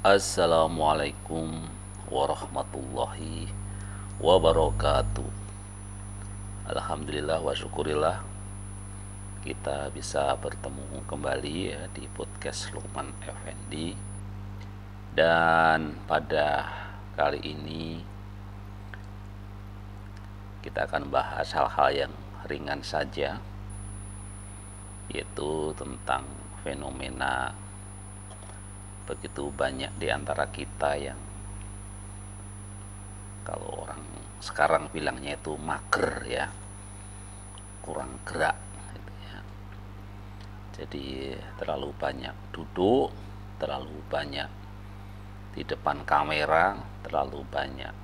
Assalamualaikum warahmatullahi wabarakatuh. Alhamdulillah wa syukurillah kita bisa bertemu kembali ya di podcast Lukman Effendi. Dan pada kali ini kita akan bahas hal-hal yang ringan saja, yaitu tentang fenomena begitu banyak di antara kita yang kalau orang sekarang bilangnya itu mager ya, kurang gerak gitu ya. Jadi terlalu banyak duduk, terlalu banyak di depan kamera, terlalu banyak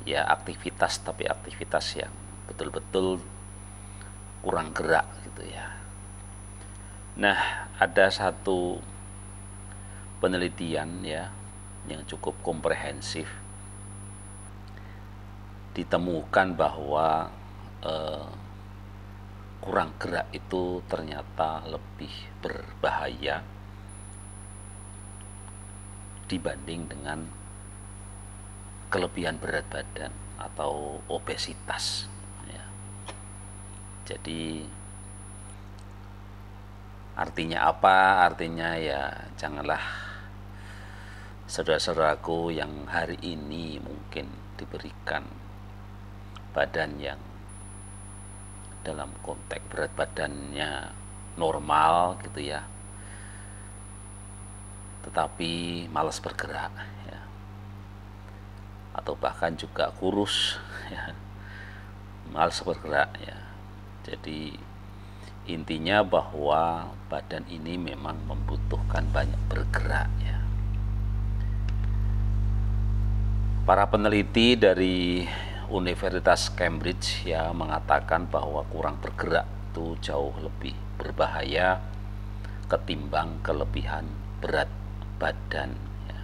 ya aktivitas, tapi aktivitas yang betul-betul kurang gerak gitu ya. Nah, ada satu penelitian ya yang cukup komprehensif, ditemukan bahwa kurang gerak itu ternyata lebih berbahaya dibanding dengan kelebihan berat badan atau obesitas ya. Jadi artinya apa? Artinya ya janganlah saudara-saudaraku yang hari ini mungkin diberikan badan yang dalam konteks berat badannya normal gitu ya, tetapi malas bergerak ya, atau bahkan juga kurus ya, malas bergerak ya. Jadi intinya bahwa badan ini memang membutuhkan banyak bergerak ya. Para peneliti dari Universitas Cambridge ya mengatakan bahwa kurang bergerak itu jauh lebih berbahaya ketimbang kelebihan berat badan ya.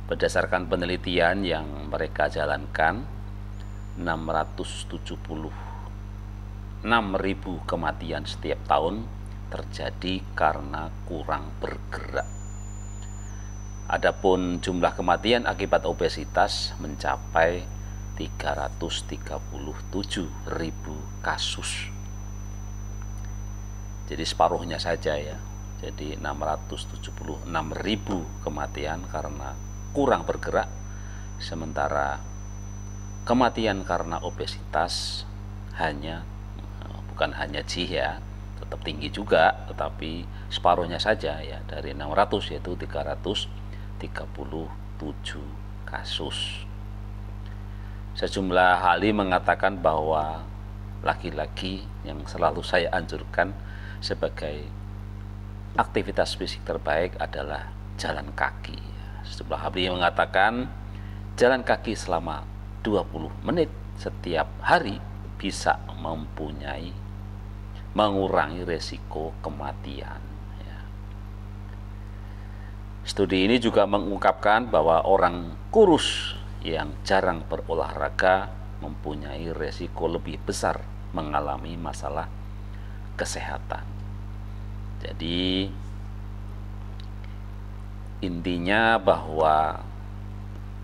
Berdasarkan penelitian yang mereka jalankan, 676.000 kematian setiap tahun terjadi karena kurang bergerak. Adapun jumlah kematian akibat obesitas mencapai 337.000 kasus. Jadi separuhnya saja ya. Jadi 676.000 kematian karena kurang bergerak, sementara kematian karena obesitas bukan hanya ya, tetap tinggi juga, tetapi separuhnya saja ya, dari 600 yaitu 337 kasus. Sejumlah ahli mengatakan bahwa laki-laki yang selalu saya anjurkan sebagai aktivitas fisik terbaik adalah jalan kaki. Sejumlah ahli mengatakan jalan kaki selama 20 menit setiap hari bisa mengurangi resiko kematian ya. Studi ini juga mengungkapkan bahwa orang kurus yang jarang berolahraga mempunyai resiko lebih besar mengalami masalah kesehatan. Jadi intinya bahwa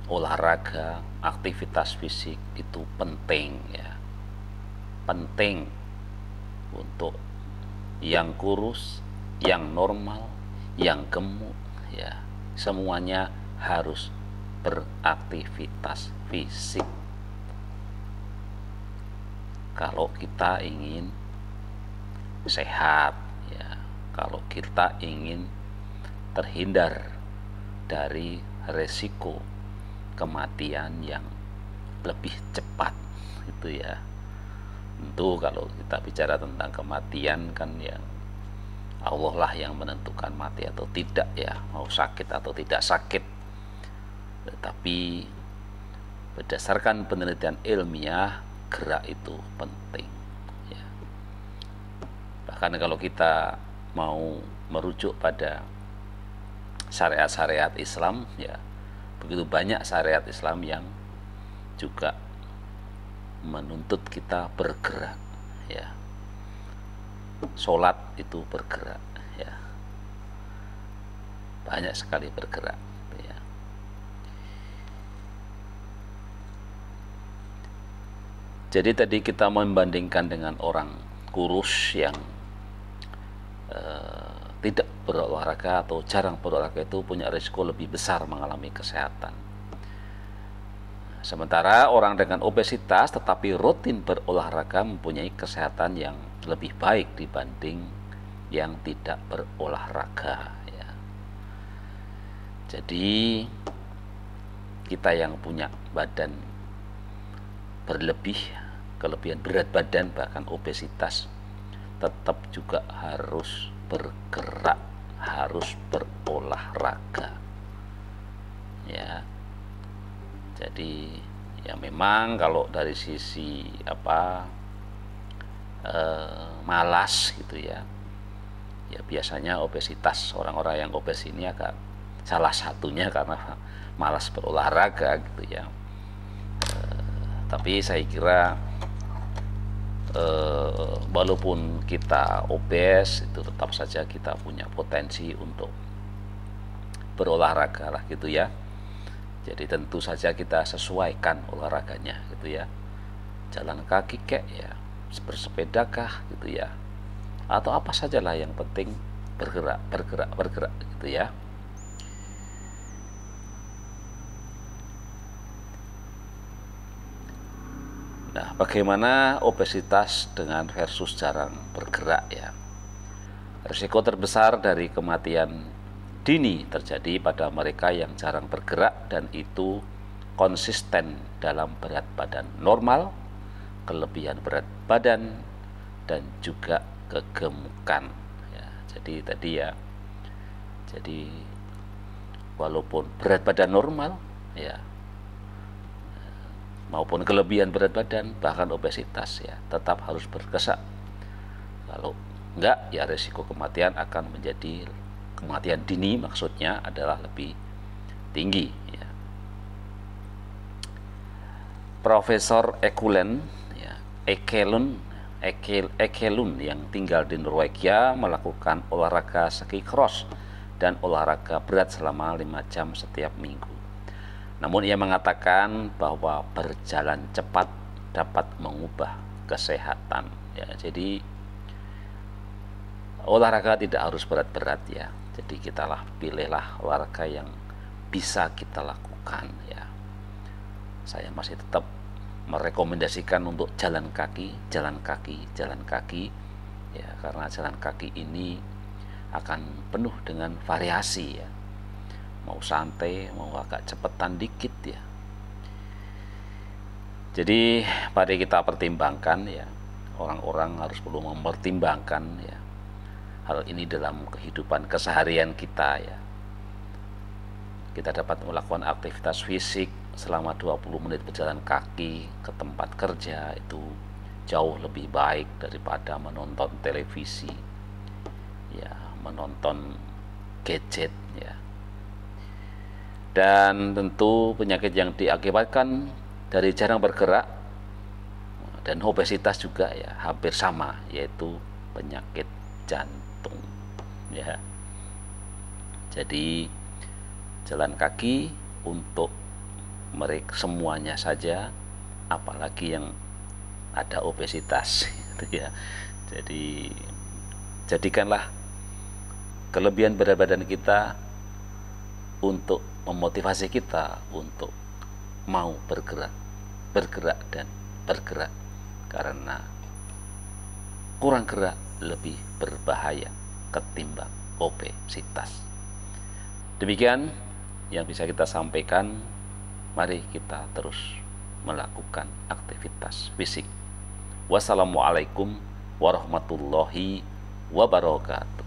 olahraga, aktivitas fisik itu penting ya. Penting untuk yang kurus, yang normal, yang gemuk ya, semuanya harus beraktivitas fisik kalau kita ingin sehat ya, kalau kita ingin terhindar dari resiko kematian yang lebih cepat itu ya. Tentu kalau kita bicara tentang kematian kan yang Allah lah yang menentukan mati atau tidak ya, mau sakit atau tidak sakit. Tetapi berdasarkan penelitian ilmiah, gerak itu penting ya. Bahkan kalau kita mau merujuk pada syariat-syariat Islam ya, begitu banyak syariat Islam yang juga menuntut kita bergerak ya. sholat itu bergerak, ya, banyak sekali bergerak, ya. Jadi tadi kita membandingkan dengan orang kurus yang tidak berolahraga atau jarang berolahraga itu punya risiko lebih besar mengalami kesehatan. Sementara orang dengan obesitas tetapi rutin berolahraga mempunyai kesehatan yang lebih baik dibanding yang tidak berolahraga, ya. Jadi kita yang punya badan berlebih, kelebihan berat badan bahkan obesitas, tetap juga harus bergerak, harus berolahraga, ya. Jadi ya memang kalau dari sisi malas gitu ya, ya biasanya obesitas, orang-orang yang obes ini agak salah satunya karena malas berolahraga gitu ya. Tapi saya kira walaupun kita obes itu tetap saja kita punya potensi untuk berolahraga lah gitu ya. Jadi tentu saja kita sesuaikan olahraganya gitu ya. Jalan kaki kek ya, bersepeda kah gitu ya, atau apa sajalah yang penting bergerak gitu ya. Nah, bagaimana obesitas dengan versus jarang bergerak ya? Risiko terbesar dari kematian dini terjadi pada mereka yang jarang bergerak dan itu konsisten dalam berat badan normal, kelebihan berat badan, dan juga kegemukan. Ya, jadi tadi ya, jadi walaupun berat badan normal ya, maupun kelebihan berat badan bahkan obesitas ya, tetap harus bergerak. Kalau enggak ya risiko kematian akan menjadi, kematian dini maksudnya adalah lebih tinggi ya. Profesor Ekelund yang tinggal di Norwegia melakukan olahraga ski cross dan olahraga berat selama 5 jam setiap minggu. Namun ia mengatakan bahwa berjalan cepat dapat mengubah kesehatan ya. Jadi olahraga tidak harus berat-berat ya. Jadi pilihlah olahraga yang bisa kita lakukan ya. Saya masih tetap merekomendasikan untuk jalan kaki ya, karena jalan kaki ini akan penuh dengan variasi ya. Mau santai, mau agak cepetan dikit ya. Jadi mari kita pertimbangkan ya, orang-orang harus perlu mempertimbangkan ya hal ini dalam kehidupan keseharian kita ya. Kita dapat melakukan aktivitas fisik selama 20 menit berjalan kaki ke tempat kerja, itu jauh lebih baik daripada menonton televisi ya, menonton gadget ya. Dan tentu penyakit yang diakibatkan dari jarang bergerak dan obesitas juga ya hampir sama, yaitu penyakit jantung ya. Jadi jalan kaki untuk mereka semuanya saja, apalagi yang ada obesitas gitu ya. Jadi jadikanlah kelebihan berat badan kita untuk memotivasi kita untuk mau bergerak dan bergerak, karena kurang gerak lebih berbahaya ketimbang obesitas. Demikian yang bisa kita sampaikan. Mari kita terus melakukan aktivitas fisik. Wassalamualaikum warahmatullahi wabarakatuh.